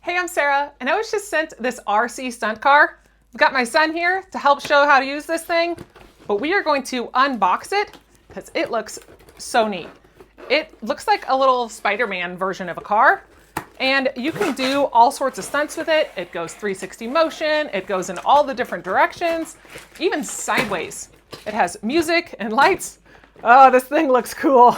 Hey, I'm Sarah, and I was just sent this RC stunt car. I've got my son here to help show how to use this thing, but we are going to unbox it because it looks so neat. It looks like a little Spider-Man version of a car, and you can do all sorts of stunts with it. It goes 360 motion, it goes in all the different directions, even sideways. It has music and lights. Oh, this thing looks cool.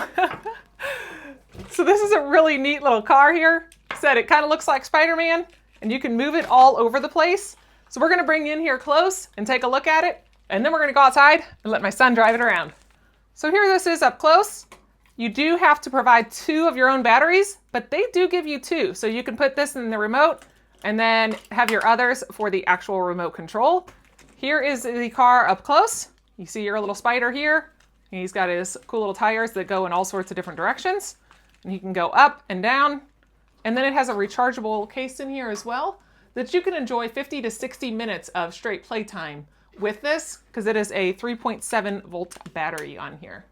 So this is a really neat little car here. Said it kind of looks like Spider-Man, and you can move it all over the place. So we're gonna bring you in here close and take a look at it, and then we're gonna go outside and let my son drive it around. So here this is up close. You do have to provide 2 of your own batteries, but they do give you 2. So you can put this in the remote and then have your others for the actual remote control. Here is the car up close. You see your little spider here. He's got his cool little tires that go in all sorts of different directions. And he can go up and down. And then it has a rechargeable case in here as well that you can enjoy 50 to 60 minutes of straight playtime with this, because it is a 3.7 volt battery on here.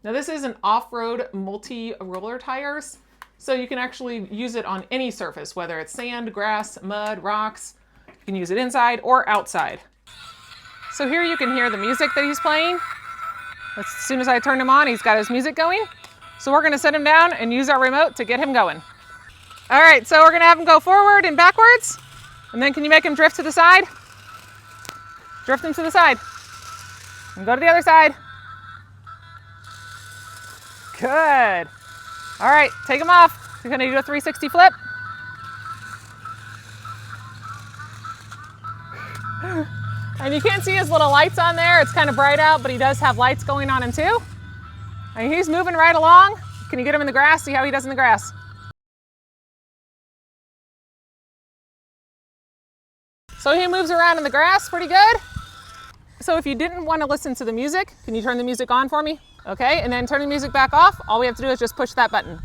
Now this is an off-road multi-roller tires, so you can actually use it on any surface, whether it's sand, grass, mud, rocks. You can use it inside or outside. So here you can hear the music that he's playing. As soon as I turn him on, he's got his music going. So we're gonna set him down and use our remote to get him going. All right, so we're gonna have him go forward and backwards. And then can you make him drift to the side? Drift him to the side. And go to the other side. Good. All right, take him off. You're gonna do a 360 flip. And you can't see his little lights on there. It's kind of bright out, but he does have lights going on him too. And he's moving right along. Can you get him in the grass? See how he does in the grass. So he moves around in the grass pretty good. So if you didn't want to listen to the music, can you turn the music on for me? Okay, and then turn the music back off. All we have to do is just push that button.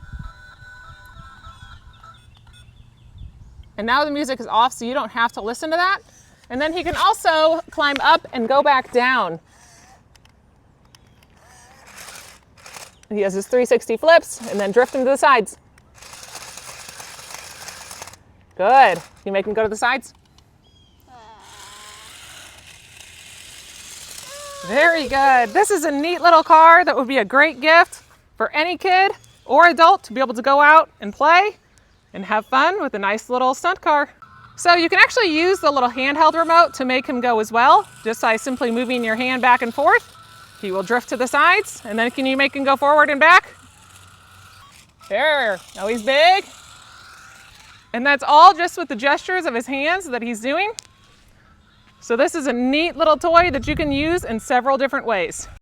And now the music is off, so you don't have to listen to that. And then he can also climb up and go back down. He has his 360 flips and then drift him to the sides. Good. You make him go to the sides? Very good. This is a neat little car that would be a great gift for any kid or adult to be able to go out and play and have fun with a nice little stunt car. So you can actually use the little handheld remote to make him go as well, just by simply moving your hand back and forth. He will drift to the sides, and then can you make him go forward and back? There, now he's big. And that's all just with the gestures of his hands that he's doing. So this is a neat little toy that you can use in several different ways.